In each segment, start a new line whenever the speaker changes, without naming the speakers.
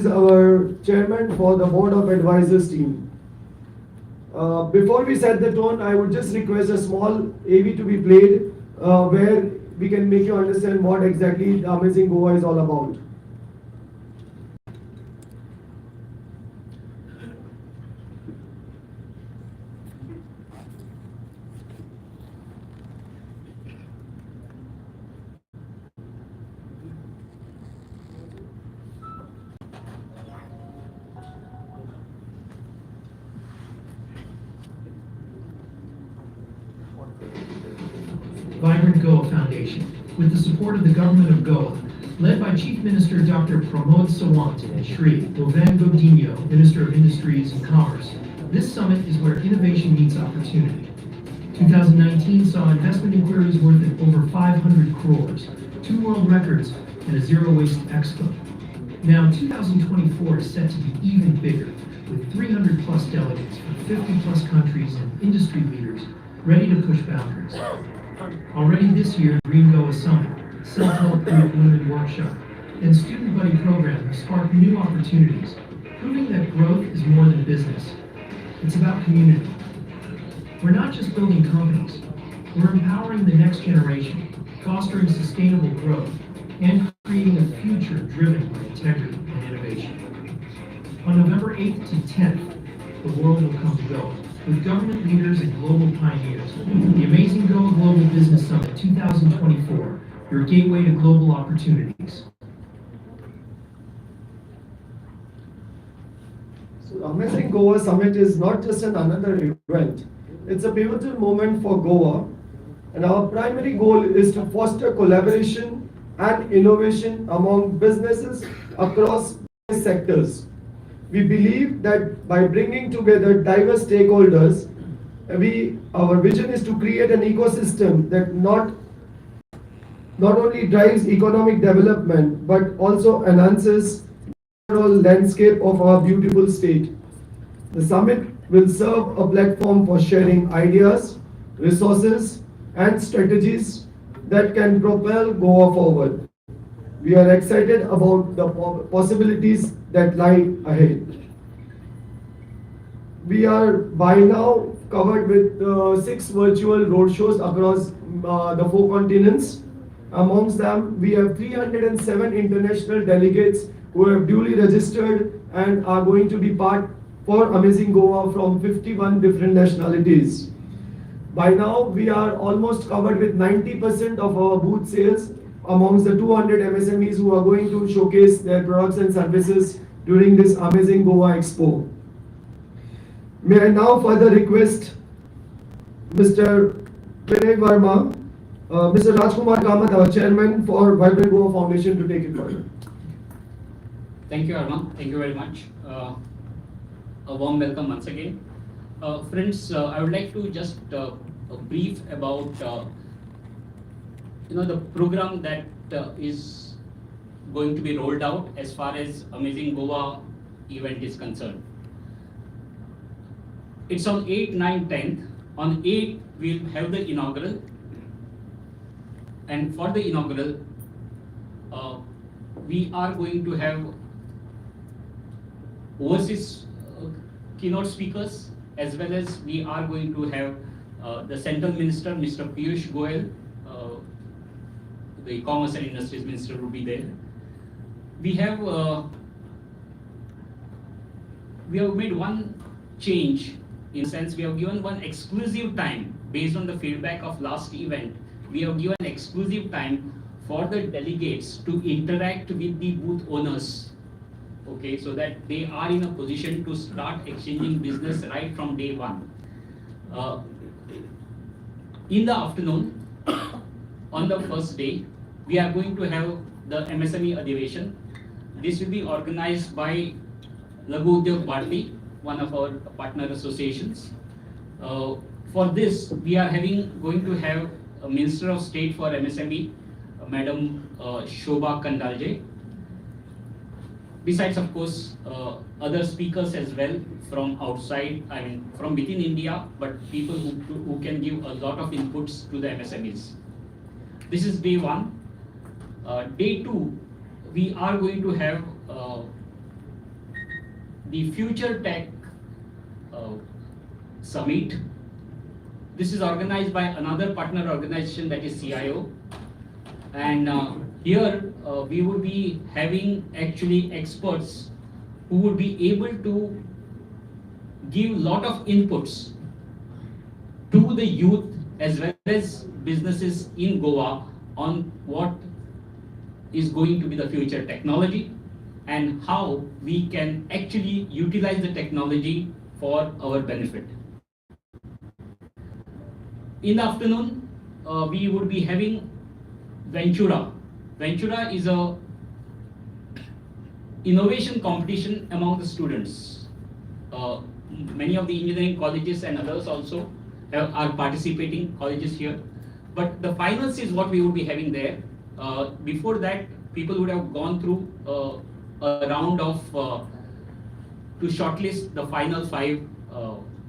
is our chairman for the board of advisors team. Before we set the tone, I would just request a small AV to be played where we can make you understand what exactly the Amazing Goa is all about.
Vibrant Goa Foundation, with the support of the government of Goa, led by Chief Minister Dr. Pramod Sawant and Shri Goven Godinho, Minister of Industries and Commerce. This summit is where innovation meets opportunity. 2019 saw investment inquiries worth over 500 crores, 2 world records, and a zero-waste expo. Now, 2024 is set to be even bigger, with 300-plus delegates from 50-plus countries and industry leaders ready to push boundaries. Already this year, Green Goa Summit, Self-Help Group Women Workshop, and Student Buddy Program have sparked new opportunities, proving that growth is more than business. It's about community. We're not just building companies, we're empowering the next generation, fostering sustainable growth, and creating a future driven by integrity and innovation. On November 8th to 10th, the world will come to Goa, with government leaders and global pioneers. The Amazing Goa Global Business Summit 2024, your gateway to global opportunities.
So Amazing Goa Summit is not just another event. It's a pivotal moment for Goa, and our primary goal is to foster collaboration and innovation among businesses across sectors. We believe that by bringing together diverse stakeholders, our vision is to create an ecosystem that not only drives economic development but also enhances the overall landscape of our beautiful state. The summit will serve a platform for sharing ideas, resources, and strategies that can propel Goa forward. We are excited about the possibilities that lie ahead. We are by now covered with 6 virtual roadshows across the 4 continents. Amongst them, we have 307 international delegates who have duly registered and are going to be part for Amazing Goa from 51 different nationalities. By now, we are almost covered with 90% of our booth sales amongst the 200 MSMEs who are going to showcase their products and services during this Amazing Goa Expo. May I now further request Mr. Vinay Verma, Mr. Rajkumar Kamath, our chairman for Vibrant Goa Foundation, to take it further.
Thank you, Arma. Thank you very much. A warm welcome once again. Friends, I would like to just brief about the program that is going to be rolled out as far as Amazing Goa event is concerned. It's on 8th, 9th, 10th. On 8th, we'll have the inaugural. And for the inaugural, we are going to have overseas keynote speakers, as well as we are going to have the Central Minister, Mr. Piyush Goyal, the Commerce and Industries Minister will be there. We have made one change, in a sense we have given one exclusive time based on the feedback of last event. We have given exclusive time for the delegates to interact with the booth owners, okay, so that they are in a position to start exchanging business right from day one. In the afternoon, on the first day, we are going to have the MSME Adhiveshan. This will be organized by Laghu Udyog Bharati, one of our partner associations. For this, we are going to have a Minister of State for MSME, Madam Shobha Kandalje. Besides, of course, other speakers as well from outside, from within India, but people who can give a lot of inputs to the MSMEs. This is day one. Day two, we are going to have the Future Tech uh, Summit. This is organized by another partner organization, that is CIO. And here we would be having actually experts who would be able to give lot of inputs to the youth as well as businesses in Goa on what is going to be the future technology and how we can actually utilize the technology for our benefit. In the afternoon, we would be having Ventura. Ventura is a innovation competition among the students. Many of the engineering colleges and others also are participating, colleges here. But the finals is what we would be having there. Before that, people would have gone through a round of to shortlist the final 5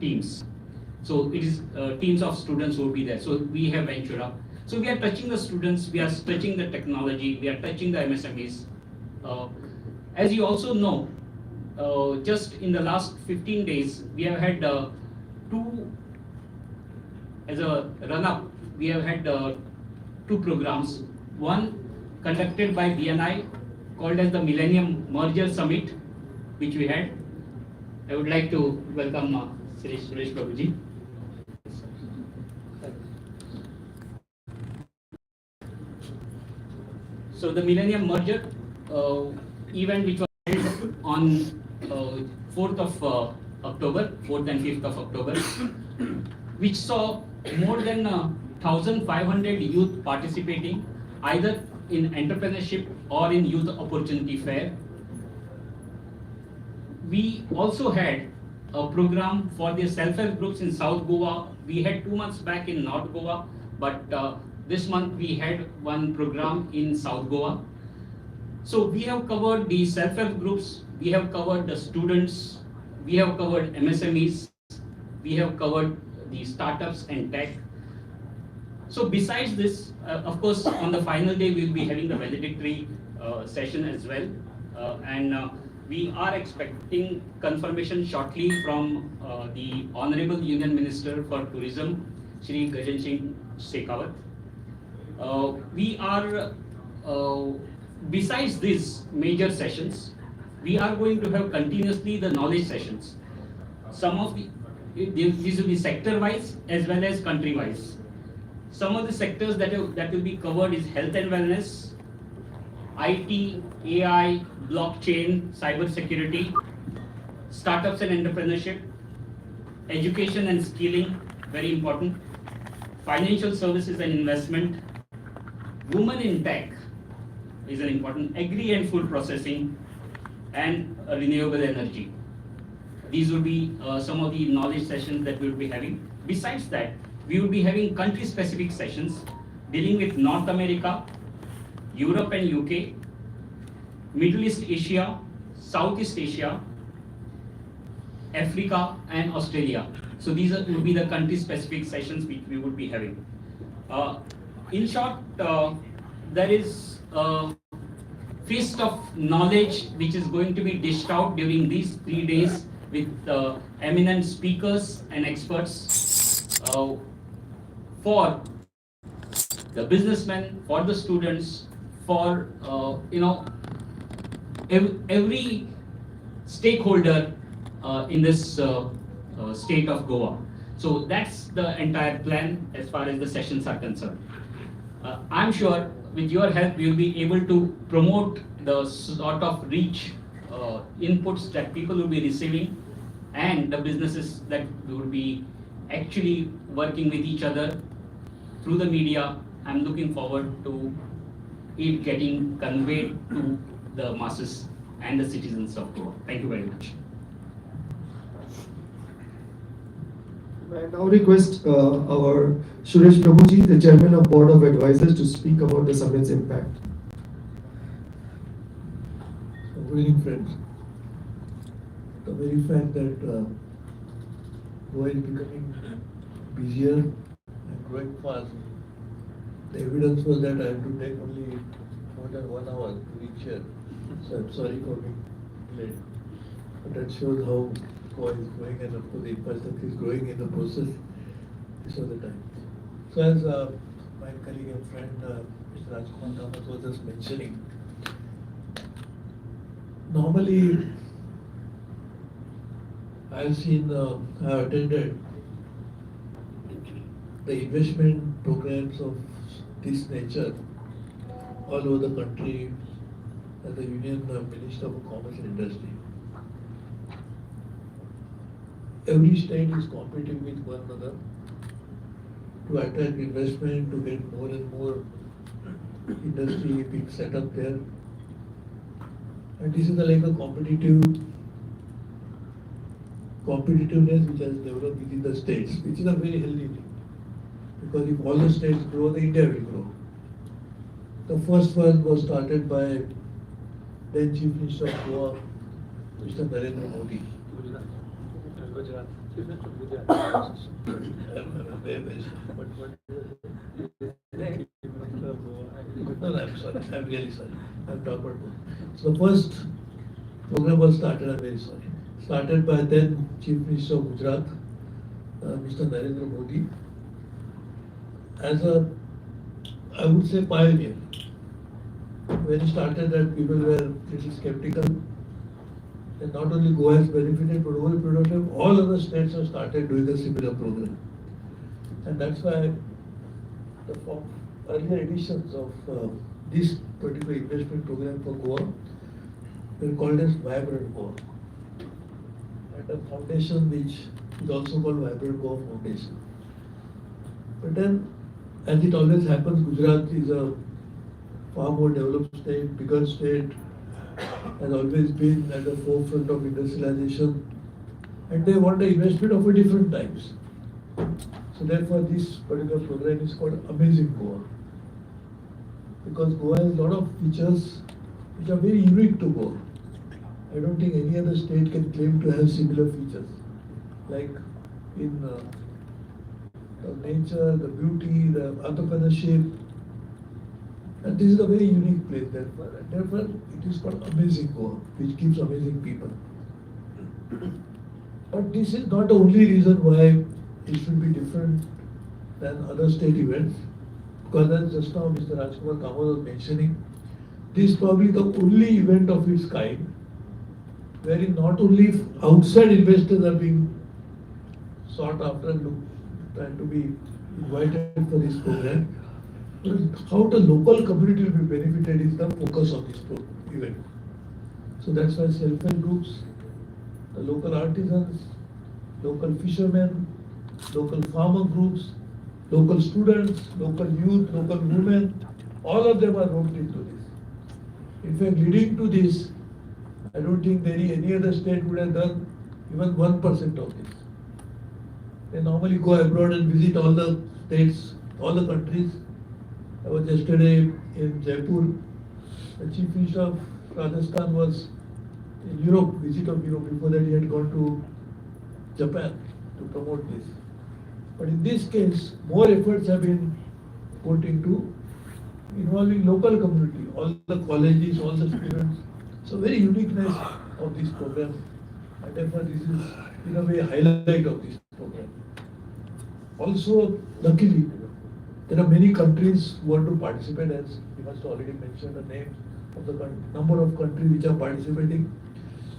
teams. So it is teams of students who will be there. So we have Ventura. So we are touching the students, we are touching the technology, we are touching the MSMEs. As you also know, just in the last 15 days, we have had 2, as a run-up, we have had 2 programs. One conducted by BNI called as the Millennium Merger Summit, which we had. I would like to welcome Suresh Prabhuji. So the Millennium Merger event, which was held on 4th of October, 4th and 5th of October, which saw more than 1,500 youth participating either in entrepreneurship or in youth opportunity fair. We also had a program for the self-help groups in South Goa. We had 2 months back in North Goa, but this month we had one program in South Goa. So we have covered the self-help groups, we have covered the students, we have covered MSMEs, we have covered the startups and tech. So besides this, of course, on the final day we will be having the valedictory session as well, and we are expecting confirmation shortly from the Honorable Union Minister for Tourism, Shri Gajan Singh Shekhawat. We are, besides these major sessions, we are going to have continuously the knowledge sessions. Some of these will be sector-wise as well as country-wise. Some of the sectors that will be covered is health and wellness, IT, AI, blockchain, cyber security, startups and entrepreneurship, education and skilling, very important, financial services and investment, women in tech is an important, agri and food processing, and renewable energy. These will be some of the knowledge sessions that we will be having. Besides that, we will be having country-specific sessions dealing with North America, Europe and UK, Middle East Asia, Southeast Asia, Africa and Australia. So these will be the country-specific sessions which we would be having. In short, there is a feast of knowledge which is going to be dished out during these 3 days with eminent speakers and experts for the businessmen, for the students, for every stakeholder in this state of Goa. So that's the entire plan as far as the sessions are concerned. I'm sure with your help we will be able to promote the sort of reach inputs that people will be receiving and the businesses that will be actually working with each other through the media. I'm looking forward to it getting conveyed to the masses and the citizens of Goa. Thank you very much.
I now request our Suresh Prabhuji, the Chairman of Board of Advisors, to speak about the summit's impact.
So, good evening, friends. The very fact that Goa is becoming busier and growing fast, the evidence was that I had to take only more than 1 hour to reach here. So I'm sorry for being late. But that shows how Goa is growing, and of course the infrastructure is growing in the process. This was the time. So as my colleague and friend Mr. Rajkumar Kamath was just mentioning, normally I've seen, I've attended the investment programs of this nature all over the country as the Union Minister for Commerce and Industry. Every state is competing with one another to attract investment, to get more and more industry being set up there. And this is like a competitiveness which has developed within the states, which is a very healthy thing. Because if all the states grow, the India will grow. The first one was started by then Chief Minister of Goa, Mr. Narendra Modi. Gujarat. No, I'm sorry. I'm really sorry. I'm talking about both. So the first program was started, I'm very sorry. Started by then Chief Minister of Gujarat, Mr. Narendra Modi, as a, I would say, pioneer. When he started that, people were a little skeptical. And not only Goa has benefited, but over a period of time, all other states have started doing a similar program. And that's why the earlier editions of this particular investment program for Goa were called as Vibrant Goa. And a foundation which is also called Vibrant Goa Foundation. But then, as it always happens, Gujarat is a far more developed state, bigger state, has always been at the forefront of industrialization, and they want the investment of a different types. So therefore this particular program is called Amazing Goa. Because Goa has a lot of features which are very unique to Goa. I don't think any other state can claim to have similar features. Like in the nature, the beauty, the entrepreneurship. And this is a very unique place, therefore it is called Amazing Goa, which keeps amazing people. But this is not the only reason why it should be different than other state events, because as just now Mr. Rajkumar Kamath was mentioning, this is probably the only event of its kind, wherein not only outside investors are being sought after and trying to be invited for this program, how the local community will be benefited is the focus of this event. So that's why self-help groups, the local artisans, local fishermen, local farmer groups, local students, local youth, local women, all of them are roped into this. In fact, leading to this, I don't think any other state would have done even 1% of this. They normally go abroad and visit all the states, all the countries. I was yesterday in Jaipur. The Chief Minister of Rajasthan was in Europe, visit of Europe. Before that he had gone to Japan to promote this. But in this case, more efforts have been put into involving local community, all the colleges, all the students. So very uniqueness of this program. And therefore this is in a way a highlight of this program. Also, luckily, there are many countries who want to participate, as we must already mention the names of the number of countries which are participating,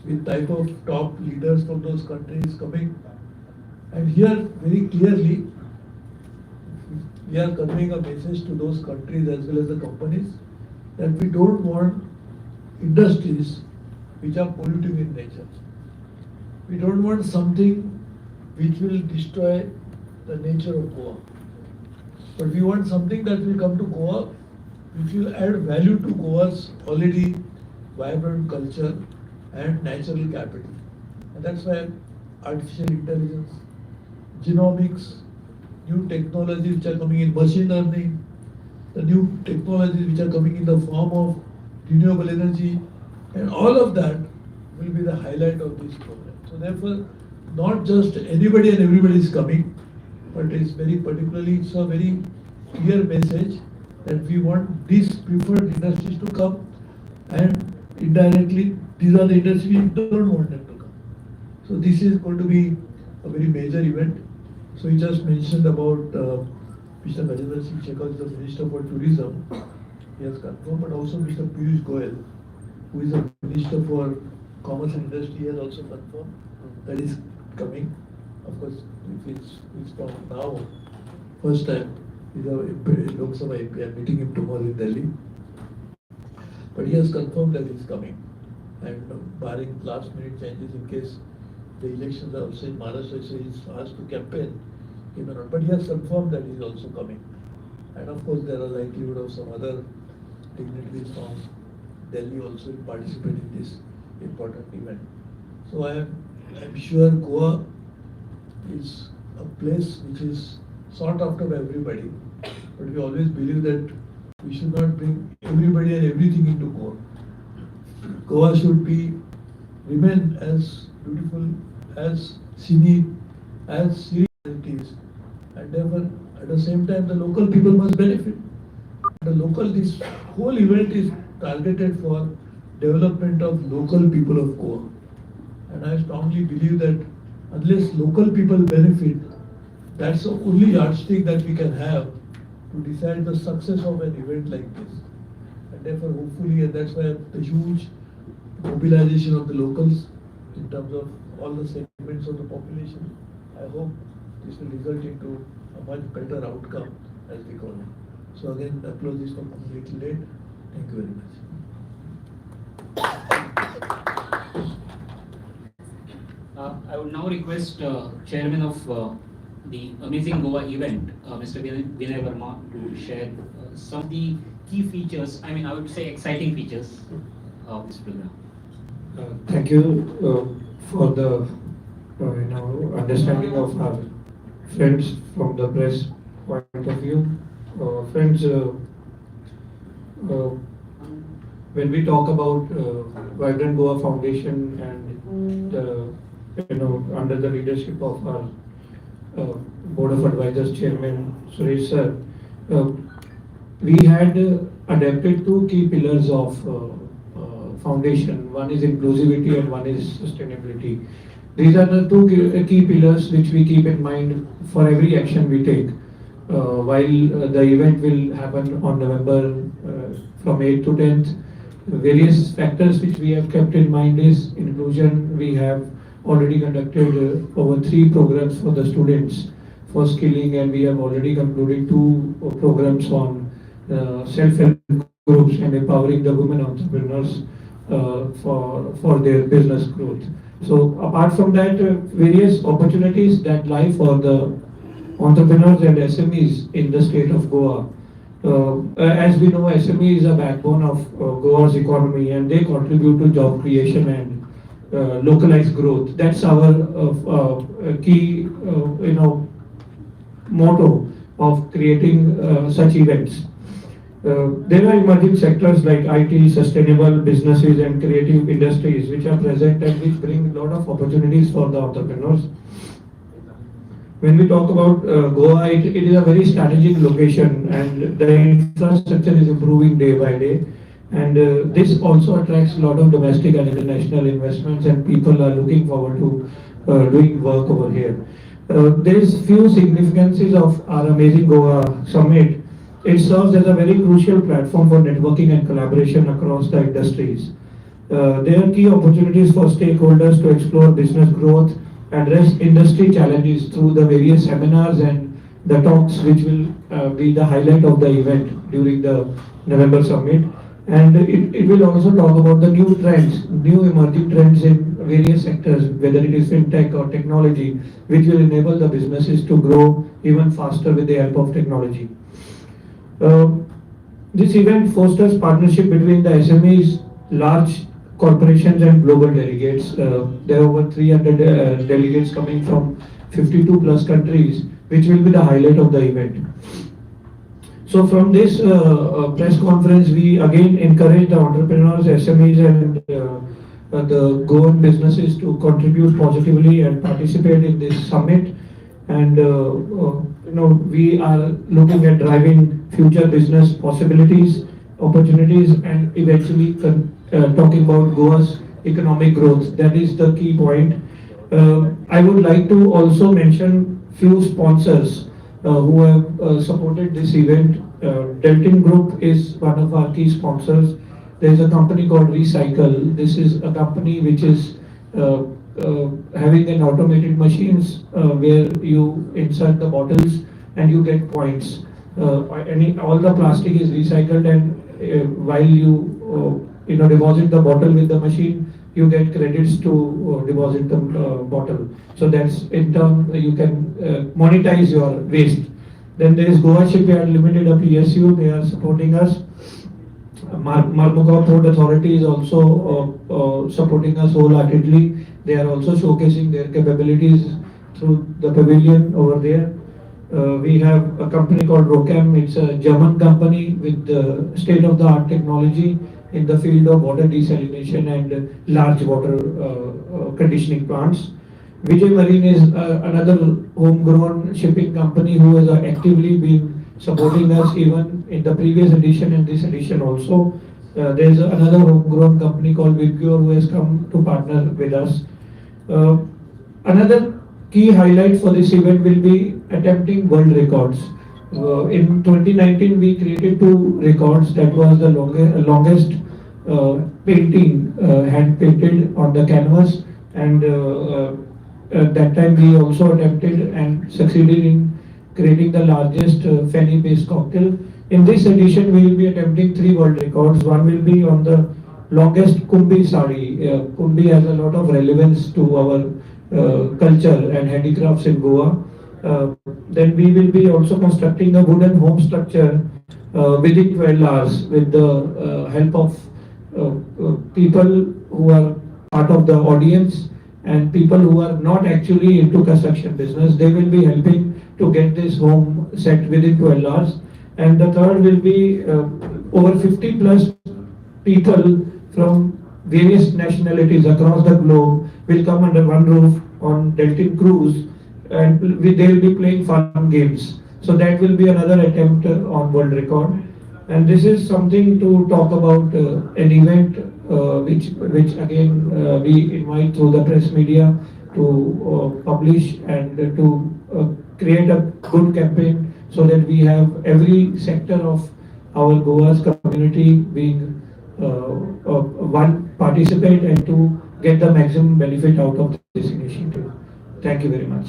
with type of top leaders from those countries coming. And here, very clearly, we are conveying a message to those countries as well as the companies that we don't want industries which are polluting in nature. We don't want something which will destroy the nature of Goa. But we want something that will come to Goa, which will add value to Goa's already vibrant culture and natural capital. And that's why artificial intelligence, genomics, new technologies which are coming in machine learning, the new technologies which are coming in the form of renewable energy, and all of that will be the highlight of this program. So therefore, not just anybody and everybody is coming, but it's very particularly, it's a very clear message that we want these preferred industries to come, and indirectly these are the industries we don't want them to come. So this is going to be a very major event. So he just mentioned about Mr. Gajendra Singh Shekhar, the Minister for Tourism. He has confirmed, but also Mr. Piyush Goyal, who is the Minister for Commerce and Industry, has also confirmed that is coming. Of course, if it's from now, first time, he's a Lok Sabha MP. I'm meeting him tomorrow in Delhi. But he has confirmed that it's coming. And barring last minute changes in case the elections are also in Maharashtra, so he's asked to campaign, he may not. But he has confirmed that he's also coming. And of course, there are likelihood of some other dignitaries from Delhi also will participate in this important event. So I'm sure Goa is a place which is sought after by everybody. But we always believe that we should not bring everybody and everything into Goa. Goa should remain as beautiful, as scenic, as serene as it is. And therefore, at the same time, the local people must benefit. This whole event is targeted for development of local people of Goa. And I strongly believe that unless local people benefit, that's the only yardstick that we can have to decide the success of an event like this. And therefore, hopefully, and that's why the huge mobilization of the locals in terms of all the segments of the population, I hope this will result into a much better outcome as we call it. So again, apologies for coming a little late. Thank you very much.
I would now request Chairman of the Amazing Goa event, Mr. Vinay Verma, to share some of the key features, I would say exciting features of this program.
Thank you for the understanding of our friends from the press point of view. Friends, when we talk about Vibrant Goa Foundation and under the leadership of our Board of Advisors Chairman Suresh sir, we had adapted two key pillars of foundation. One is inclusivity and one is sustainability. These are the two key pillars which we keep in mind for every action we take. While the event will happen on November from 8th to 10th, various factors which we have kept in mind is inclusion. We have already conducted over 3 programs for the students for skilling, and we have already concluded 2 programs on self-help groups and empowering the women entrepreneurs for their business growth. So apart from that, various opportunities that lie for the entrepreneurs and SMEs in the state of Goa. As we know, SME is a backbone of Goa's economy, and they contribute to job creation and localized growth. That's our key, motto of creating such events. There are emerging sectors like IT, sustainable businesses, and creative industries which are present and which bring a lot of opportunities for the entrepreneurs. When we talk about Goa, it is a very strategic location, and the infrastructure is improving day by day. And this also attracts a lot of domestic and international investments, and people are looking forward to doing work over here. There is few significances of our Amazing Goa Summit. It serves as a very crucial platform for networking and collaboration across the industries. There are key opportunities for stakeholders to explore business growth, address industry challenges through the various seminars and the talks which will be the highlight of the event during the November Summit. And it will also talk about the new trends, new emerging trends in various sectors, whether it is fintech or technology, which will enable the businesses to grow even faster with the help of technology. This event fosters partnership between the SMEs, large corporations and global delegates. There are over 300 delegates coming from 52 plus countries, which will be the highlight of the event. So from this press conference, we again encourage the entrepreneurs, SMEs and the Goan businesses to contribute positively and participate in this summit. And we are looking at driving future business possibilities, opportunities, and eventually talking about Goa's economic growth. That is the key point. I would like to also mention few sponsors who have supported this event. Deltin Group is one of our key sponsors. There is a company called Recycle. This is a company which is having an automated machines where you insert the bottles and you get points. All the plastic is recycled, and while you deposit the bottle with the machine, you get credits to deposit the bottle. So that's in turn you can monetize your waste. Then there is Goa Shipyard Limited, a PSU. They are supporting us. Marmugao Port Authority is also supporting us wholeheartedly. They are also showcasing their capabilities through the pavilion over there. We have a company called Rocam. It's a German company with state-of-the-art technology in the field of water desalination and large water conditioning plants. Vijay Marine is another homegrown shipping company who has actively been supporting us even in the previous edition and this edition also. There is another homegrown company called Wipcure who has come to partner with us. Uh, Another key highlight for this event will be attempting world records. In 2019, we created two records. That was the longest painting, hand painted on the canvas, and at that time we also attempted and succeeded in creating the largest Fanny-based cocktail. In this edition, we will be attempting three world records. One will be on the longest Kumbi sari. Kumbi has a lot of relevance to our culture and handicrafts in Goa. Then we will be also constructing a wooden home structure within 12 hours with the help of people who are part of the audience and people who are not actually into construction business. They will be helping to get this home set within 12 hours. And the third will be over 50 plus people from various nationalities across the globe will come under one roof on Deltin Cruise, and they will be playing fun games. So that will be another attempt on world record. And this is something to talk about an event which again we invite through the press media to publish and to create a good campaign so that we have every sector of our Goa's community being one participate and to get the maximum benefit out of this initiative. Thank you very much.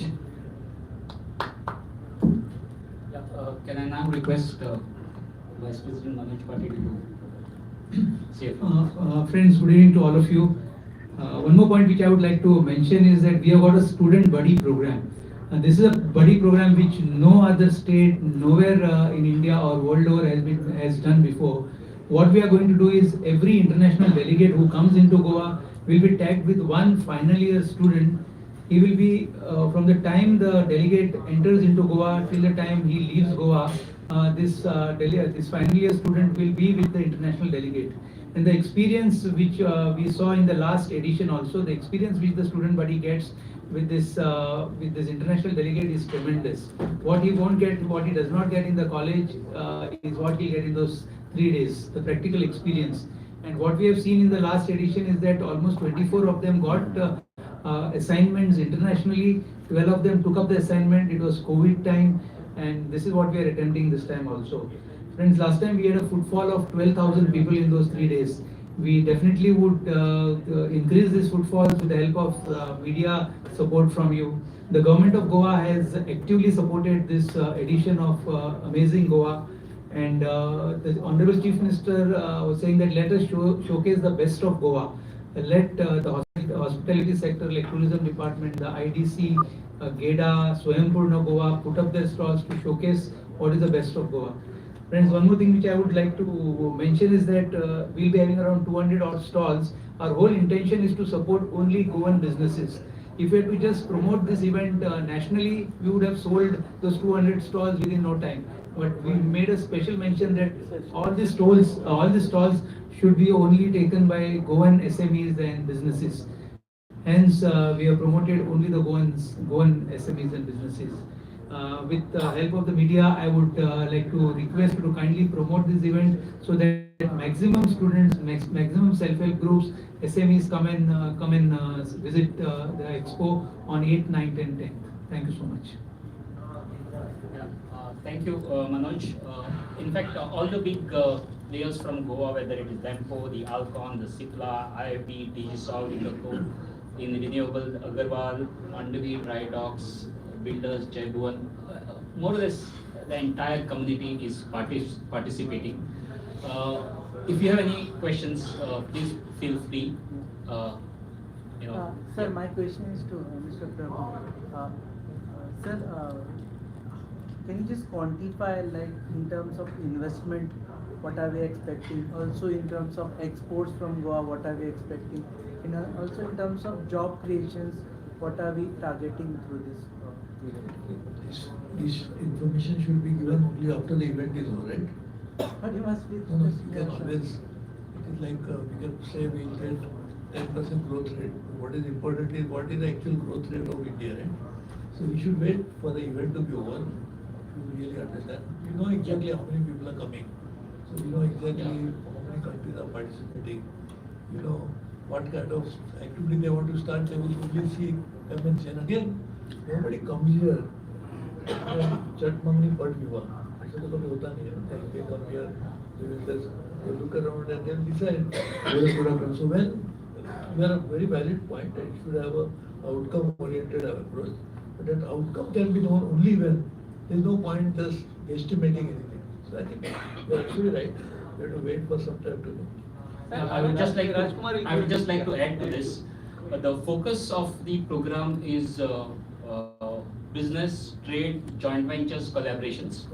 Yeah, can I now request Vice President Manoj Patil to say a few?
Friends, good evening to all of you. One more point which I would like to mention is that we have got a student buddy program. This is a buddy program which no other state, nowhere in India or world over has done before. What we are going to do is every international delegate who comes into Goa will be tagged with one final year student. He will be from the time the delegate enters into Goa till the time he leaves Goa. This final year student will be with the international delegate. And the experience which we saw in the last edition also, the experience which the student buddy gets with this international delegate is tremendous. What he won't get, what he does not get in the college is what he'll get in those 3 days, the practical experience. And what we have seen in the last edition is that almost 24 of them got assignments internationally. 12 of them took up the assignment. It was COVID time, and this is what we are attempting this time also. Friends, last time we had a footfall of 12,000 people in those 3 days. We definitely would increase this footfalls with the help of media support from you. The government of Goa has actively supported this edition of Amazing Goa. And the Honorable Chief Minister was saying that let us showcase the best of Goa. Let the hospitality sector like tourism department, the IDC, GEDA, Swaympurna Goa put up their stalls to showcase what is the best of Goa. Friends, one more thing which I would like to mention is that we'll be having around 200 odd stalls. Our whole intention is to support only Goan businesses. If we had to just promote this event nationally, we would have sold those 200 stalls within no time. But we made a special mention that all the stalls should be only taken by Goan SMEs and businesses. Hence, we have promoted only the Goan SMEs and businesses. With the help of the media, I would like to request you to kindly promote this event so that maximum students, maximum self-help groups, SMEs come and visit the expo on 8th, 9th, and 10th. Thank you so much.
Thank you, Manoj. In fact, all the big players from Goa, whether it is Dempo, the Alcon, the Cipla, IFB, Digisol, Indoco, in renewable, Agarwal, Mandavi, Dry Docks, Builders, Jaibuan, more or less the entire community is participating. If you have any questions, please feel free.
Sir, my question is to Mr. Prabhu. Sir, can you just quantify, like, in terms of investment, what are we expecting? Also in terms of exports from Goa, what are we expecting? And also in terms of job creations, what are we targeting through this event?
This information should be given only after the event is over, right?
But you must be.
No, you can always, it is like, we can say we will get 10% growth rate. What is important is what is the actual growth rate of India, right? So we should wait for the event to be over to really understand. We know exactly how many people are coming. So we know exactly how many countries are participating. You know what kind of activity they want to start. They will only see MNC. And again, nobody comes here चट मंगनी पट विवाह ऐसा तो कभी होता नहीं है. They come here, they look around and then decide whether to happen. So when we are a very valid point that you should have a outcome oriented approach, but that outcome can be known only when there is no point just estimating anything. So I think you are actually right. We have to wait for some time to know.
I would just like to add to this. The focus of the program is business, trade, joint ventures, collaborations.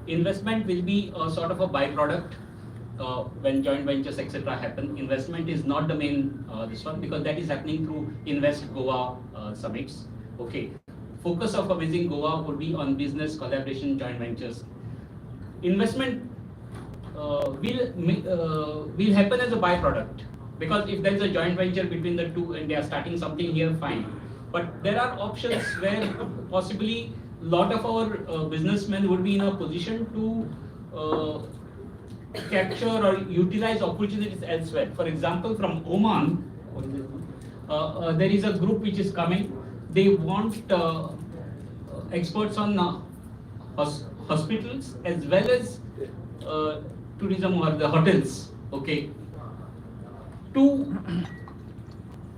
Investment will be a sort of a byproduct when joint ventures, etc. happen. Investment is not the main this one, because that is happening through Invest Goa summits. Okay. Focus of Amazing Goa would be on business, collaboration, joint ventures. Investment will happen as a byproduct, because if there is a joint venture between the two and they are starting something here, fine. But there are options where possibly a lot of our businessmen would be in a position to capture or utilize opportunities elsewhere. For example, from Oman, there is a group which is coming. They want experts on hospitals as well as tourism or the hotels, okay, to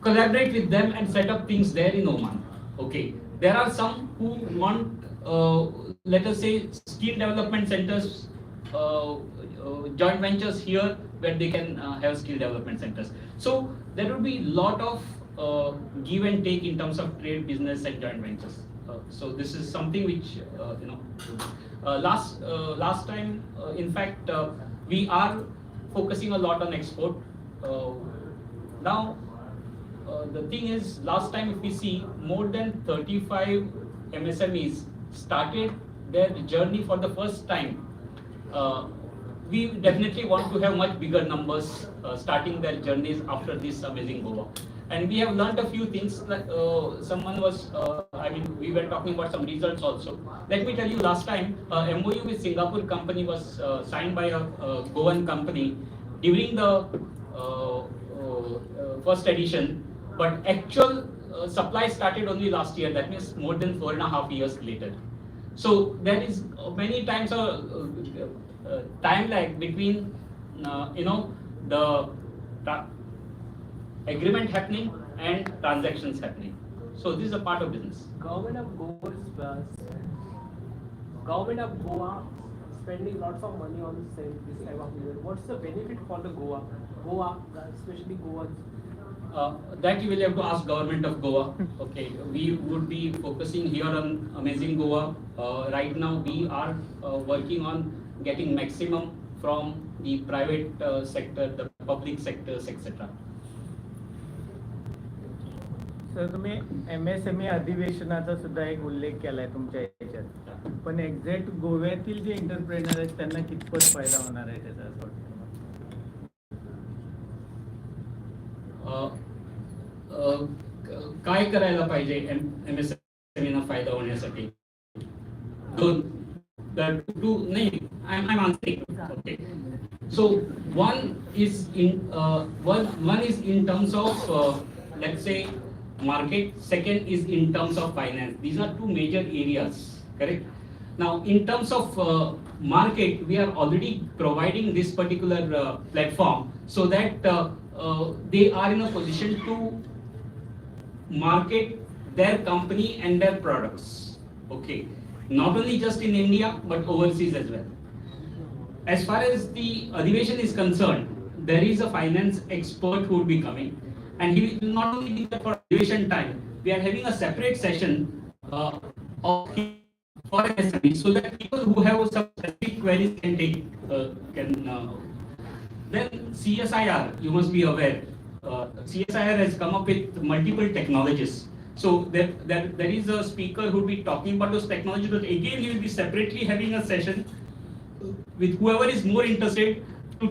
collaborate with them and set up things there in Oman. Okay, there are some who want, let us say, skill development centers, joint ventures here where they can have skill development centers. So there will be a lot of give and take in terms of trade, business, and joint ventures. So this is something which last time, in fact, we are focusing a lot on export. Now, the thing is, last time if we see, more than 35 MSMEs started their journey for the first time. We definitely want to have much bigger numbers starting their journeys after this Amazing Goa. And we have learned a few things. Like, someone was, we were talking about some results also. Let me tell you, last time, MOU with Singapore company was signed by a Goan company during the first edition, but actual supply started only last year. That means more than 4.5 years later. So there is many times a time lag between the agreement happening and transactions happening. So this is a part of business.
Government of Goa spending lots of money on this type of event. What's the benefit for the Goa, especially Goans?
That you will have to ask government of Goa. Okay, we would be focusing here on Amazing Goa. Right now we are working on getting maximum from the private sector, the public sectors, etc.
Sir, तुम्ही MSME अधिवेशनाचा सुद्धा एक उल्लेख केलाय तुमच्या याच्यात, पण exact गोव्यातील जे entrepreneur आहेत त्यांना कितपत फायदा होणार आहे त्याचा असं वाटतं?
काय करायला पाहिजे MSME ना फायदा होण्यासाठी? नाही, I'm answering. Okay. So one is in terms of let's say market. Second is in terms of finance. These are two major areas, correct? Now, in terms of market, we are already providing this particular platform so that they are in a position to market their company and their products. Okay, not only just in India but overseas as well. As far as the Adivation is concerned, there is a finance expert who will be coming, and he will not only be there for Adivation time. We are having a separate session of for SME, so that people who have some specific queries can take can. Then CSIR, you must be aware. CSIR has come up with multiple technologies. So there is a speaker who will be talking about those technologies, but again he will be separately having a session with whoever is more interested to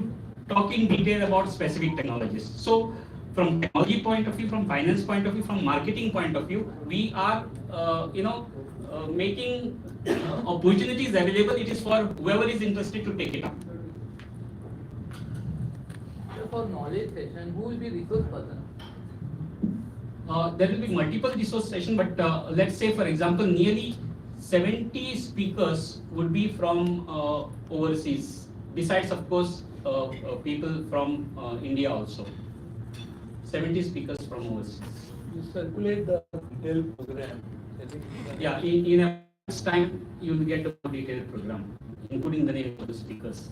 talk in detail about specific technologies. So from technology point of view, from finance point of view, from marketing point of view, we are making opportunities available. It is for whoever is interested to take it up.
For knowledge session, who will be resource person?
There will be multiple resource sessions, but let's say, for example, nearly 70 speakers would be from overseas. Besides, of course, people from India also. 70 speakers from overseas.
You circulate the detailed program. I think
Yeah, in a month's time, you will get a detailed program, including the name of the speakers.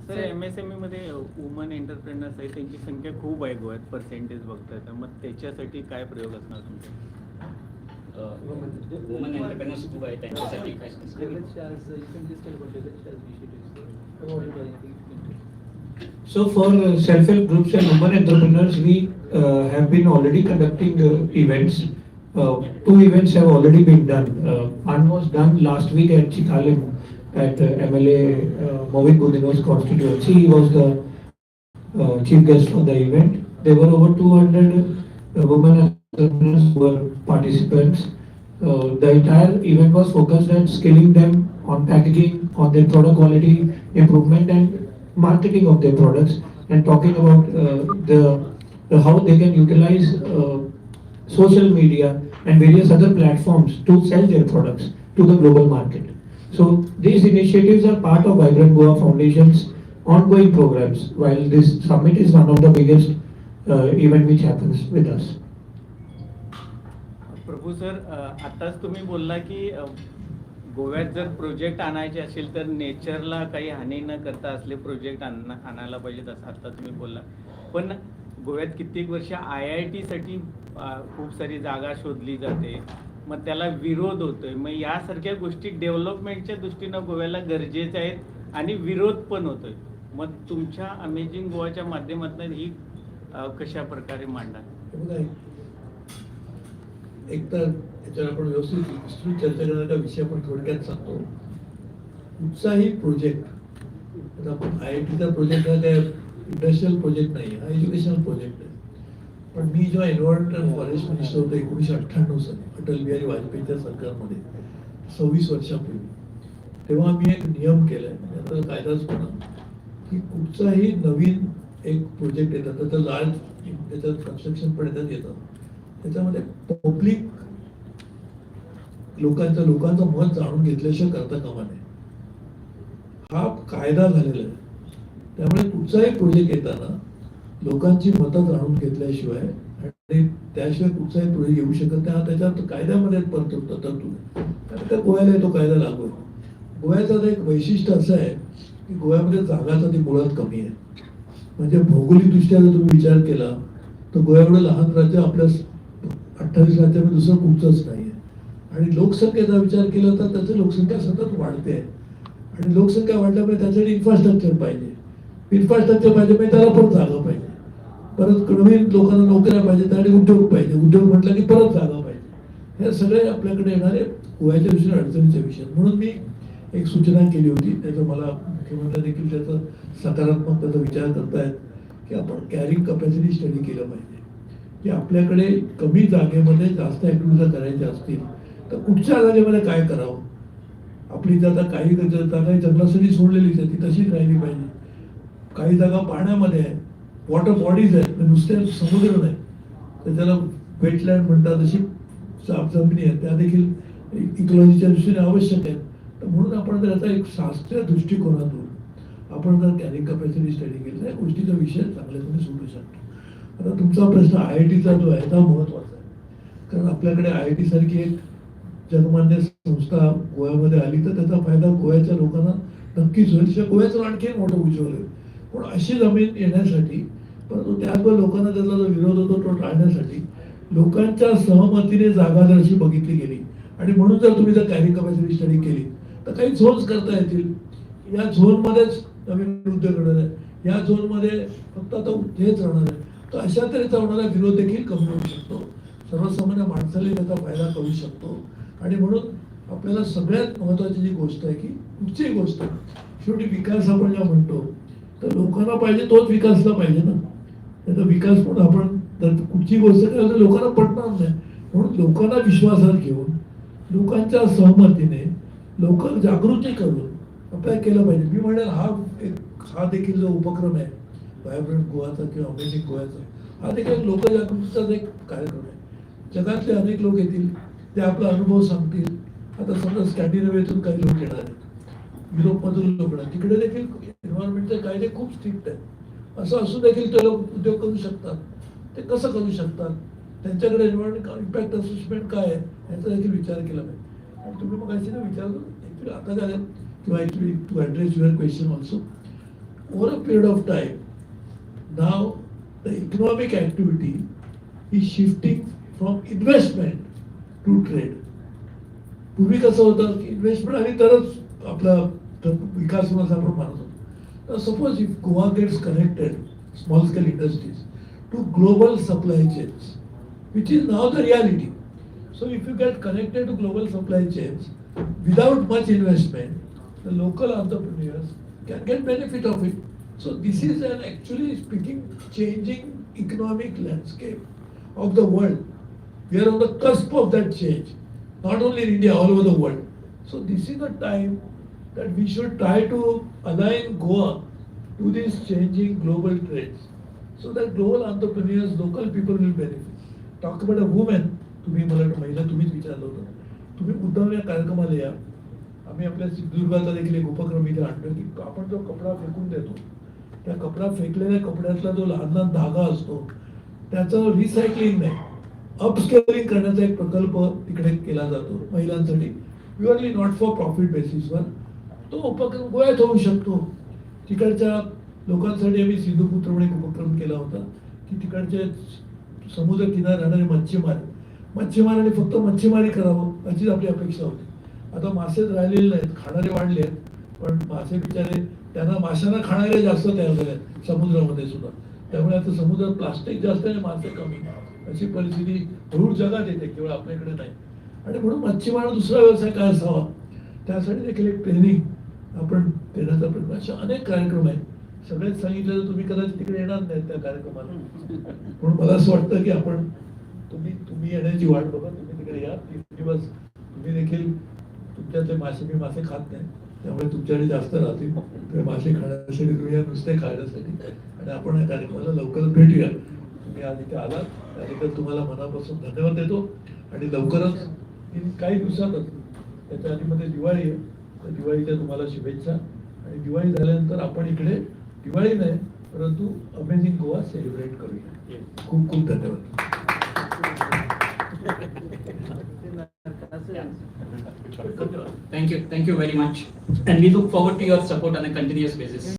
Sir MSME मध्ये woman entrepreneurs आहे त्यांची संख्या खूप आहे गोव्यात percentage बघताय तर मग त्याच्यासाठी काय प्रयोग असणार तुमचे
वुमन एंटरप्रेनर्स खूप आहे त्यांच्यासाठी काय
So for self-help groups and women entrepreneurs, we have been already conducting events. Two events have already been done. One was done last week at Chikalim at MLA Movin Budino's constituency. He was the chief guest for the event. There were over 200 women entrepreneurs who were participants. The entire event was focused on skilling them on packaging, on their product quality improvement and marketing of their products, and talking about how they can utilize social media and various other platforms to sell their products to the global market. So these initiatives are part of Vibrant Goa Foundation's ongoing programs, while this summit is one of the biggest event which happens with us.
Prabhu sir आताच तुम्ही बोलला की गोव्यात जर project आणायचे असेल तर नेचरला काही हानी न करता असले प्रोजेक्ट आणायला पाहिजेत असं आता तुम्ही बोलला पण गोव्यात कित्येक वर्ष IIT साठी खूप सारी जागा शोधली जाते मग त्याला विरोध होतोय मग यासारख्या गोष्टी डेव्हलपमेंटच्या दृष्टीनं गोव्याला गरजेच्या आहेत आणि विरोध पण होतोय मग तुमच्या अमेजिंग गोवाच्या माध्यमातून ही कशा प्रकारे मांडणार
एक तर याच्यावर आपण व्यवस्थित विस्तृत चर्चा करण्याचा विषय आपण थोडक्यात सांगतो. कुठचाही प्रोजेक्ट आपण IITचा प्रोजेक्ट हा काय इंडस्ट्रियल प्रोजेक्ट नाही हा एज्युकेशनल प्रोजेक्ट आहे. पण मी जेव्हा एन्व्हायरमेंट अँड फॉरेस्ट मिनिस्टर होतो 1998 साली अटल बिहारी वाजपेयीच्या सरकारमध्ये 26 वर्षापूर्वी तेव्हा मी एक नियम केलाय याचा कायदाच म्हणा की कुठचाही नवीन एक प्रोजेक्ट येतात त्याचं लार्ज त्याच्यात कन्स्ट्रक्शन पण येतात त्याच्यामध्ये पब्लिक लोकांचं मत जाणून घेतल्याशिवाय करता कामा नये हा कायदा झालेला आहे. त्यामुळे कुठचाही प्रोजेक्ट येताना लोकांची मतं जाणून घेतल्याशिवाय आणि त्याशिवाय कुठचाही प्रोजेक्ट येऊ शकत नाही. हा त्याच्यात कायद्यामध्ये तरतूद आहे. त्या गोव्याला तो कायदा लागू आहे. गोव्याचं एक वैशिष्ट्य असं आहे की गोव्यामध्ये जागाचा ती मुळात कमी आहे. म्हणजे भौगोलिकदृष्ट्या जर तुम्ही विचार केला तर गोव्याकडे लहान राज्य आपल्या 28 राज्यामध्ये दुसरं कुठचंच नाही आहे. आणि लोकसंख्येचा विचार केला तर त्याची लोकसंख्या सतत वाढते आहे आणि लोकसंख्या वाढल्यामुळे त्यासाठी इन्फ्रास्ट्रक्चर पाहिजे. इन्फ्रास्ट्रक्चर पाहिजे म्हणजे त्याला पण जागा पाहिजे. परत नवीन लोकांना नोकऱ्या पाहिजे त्यासाठी उद्योग पाहिजे. उद्योग म्हटलं की परत जागा पाहिजे. हे सगळे आपल्याकडे येणारे गोव्याच्या दृष्टीने अडचणीचे विषय. म्हणून मी एक सूचना केली होती त्याचा मला मुख्यमंत्री देखील त्याचा सकारात्मक त्याचा विचार करतायत की आपण कॅरिंग कपॅसिटी स्टडी केलं पाहिजे की आपल्याकडे कमी जागेमध्ये जास्त ॲक्टिव्हिटी करायच्या असतील तर कुठच्या जागेमध्ये काय करावं. आपली आता काही जागा जंगलासाठी सोडलेलीच आहे ती तशीच राहिली पाहिजे. काही जागा पाण्यामध्ये आहे, वॉटर बॉडीज आहेत, म्हणजे नुसते समुद्र नाही, तर त्याला वेटलँड म्हणतात, अशी जमिनी आहेत, त्या देखील इकॉलॉजीच्या दृष्टीने आवश्यक आहेत. तर म्हणून आपण जर याचा एक शास्त्रीय दृष्टिकोनातून आपण जर कॅरिंग कॅपॅसिटी स्टडी केली, त्या गोष्टीचा विषय चांगल्या तुम्ही सोडू शकता. आता तुमचा प्रश्न IITचा जो आहे, तो महत्त्वाचा आहे. कारण आपल्याकडे IIT सारखी एक जगमान्य संस्था गोव्यामध्ये आली तर त्याचा फायदा गोव्याच्या लोकांना नक्कीच होईल. शिवाय गोव्याचं आणखी मोठं उज्ज्वल होईल. पण अशी जमीन येण्यासाठी, परंतु त्याचबरोबर लोकांना त्याचा जो विरोध होतो तो टाळण्यासाठी लोकांच्या सहमतीने जागा जर अशी बघितली गेली, आणि म्हणून जर तुम्ही जर कॅरिंग कॅपॅसिटी स्टडी केली तर काही झोन्स करता येतील. या झोनमध्येच नवीन उद्योग होणार आहे, या झोनमध्ये फक्त आता हेच राहणार आहे. तर अशा तऱ्हेचा होणारा विरोध देखील कमी होऊ शकतो. सर्वसामान्य माणसाला त्याचा फायदा करू शकतो. आणि म्हणून आपल्याला सगळ्यात महत्त्वाची जी गोष्ट आहे की पुढची गोष्ट शेवटी विकास आपण ज्या म्हणतो, तर लोकांना पाहिजे तोच विकासला पाहिजे ना. त्याचा विकास म्हणून आपण तर कुठची गोष्ट करायला तर लोकांना पटणार नाही. म्हणून लोकांना विश्वासात घेऊन, लोकांच्या सहमतीने, लोक जागृती करून आपल्याला केलं पाहिजे. मी म्हणेल हा देखील जो उपक्रम आहे व्हायब्रंट गोवाचा किंवा अमेझिंग गोव्याचा, हा देखील लोकजागृतीचाच एक कार्यक्रम आहे. जगातले अनेक लोक येतील, ते आपला अनुभव सांगतील. आता समजा स्कॅन्डिनेव्हियातून काही लोक येणार आहेत, युरोपमधून लोक येणार, तिकडे देखील एन्व्हायरमेंटचे कायदे खूप स्ट्रिक्ट आहेत. असं असून देखील ते लोक उद्योग करू शकतात. ते कसं करू शकतात, त्यांच्याकडे एन्व्हायरमेंट इम्पॅक्ट असेसमेंट काय आहे याचा देखील विचार केला पाहिजे. आणि तुम्ही मग अशी विचारलं ॲक्च्युली आता काय किंवा actually to address your question also, over a period of time now the economic activity is shifting from investment to trade. पूर्वी कसं होतं की इन्व्हेस्टमेंट आणि तरच आपला विकास होण्याचा आपण मानत होतो. तर suppose if Goa gets connected small scale industries to global supply chains, which is now the reality. So if you get connected to global supply chains without much investment, the local entrepreneurs can get benefit of it. So this is an actually speaking changing economic landscape of the world. We are on the cusp of that change, not only in India, all over the world. So this is a time that we should try to align Goa to these changing global trends, so that global entrepreneurs, local people will benefit. Talk about a woman, तुम्ही मला महिला तुम्हीच विचारलं होतं. तुम्ही मुद्दाम या कार्यक्रमाला या. आम्ही आपल्या सिंधुदुर्गाचा देखील एक उपक्रम इथे आणतो की आपण जो कपडा फेकून देतो, त्या कपडा फेकलेल्या कपड्यातला जो लहान लहान धागा असतो त्याचं रिसायकलिंग नाही, अपस्केलिंग करण्याचा एक प्रकल्प तिकडे केला जातो महिलांसाठी, प्युअरली नॉट फॉर प्रॉफिट बेसिसवर. तो उपक्रम गोव्यात होऊ शकतो. तिकडच्या लोकांसाठी आम्ही सिंधुपुत्र म्हणून एक उपक्रम केला होता की तिकडचे समुद्र किनारे राहणारे मच्छीमारांनी फक्त मच्छीमारी करावं अशीच आपली अपेक्षा होती. आता मासेच राहिलेले नाहीत, खाणारे वाढले आहेत, पण मासे बिचारे त्यांना माशांना खाणारे जास्त तयार झाले आहेत समुद्रामध्ये सुद्धा. त्यामुळे आता समुद्रात प्लास्टिक जास्त आणि मासे कमी, अशी परिस्थिती हळूहळू जगात येते, केवळ आपल्याकडे नाही. आणि म्हणून मच्छीमार दुसरा व्यवसाय काय असावा त्यासाठी देखील एक ट्रेनिंग आपण देण्याचा प्रयत्न. अशा अनेक कार्यक्रम आहेत. सगळेच सांगितलं तर तुम्ही कदाचित तिकडे येणार नाहीत त्या कार्यक्रमाला. म्हणून मला असं वाटतं की आपण तुम्ही येण्याची वाट बघा, तुम्ही तिकडे या. 3 दिवस तुम्ही देखील तुमच्यातले मासे खात नाही, त्यामुळे तुमच्याकडे जास्त राहतील. ते मासे खाण्यासाठी तुम्ही या, नुसते खाण्यासाठी. आणि आपण या कार्यक्रमाला लवकरच भेटूया. तुम्ही आज इथे आलात त्याबद्दल तुम्हाला मनापासून धन्यवाद देतो. आणि लवकरच काही दिवसातच त्याच्या आधीमध्ये दिवाळी आहे, तर दिवाळीच्या तुम्हाला शुभेच्छा. आणि दिवाळी झाल्यानंतर आपण इकडे दिवाळी नाही परंतु अमेझिंग गोवा सेलिब्रेट करूया. खूप खूप धन्यवाद.
Thank you very much, and we look forward to your support on a continuous basis.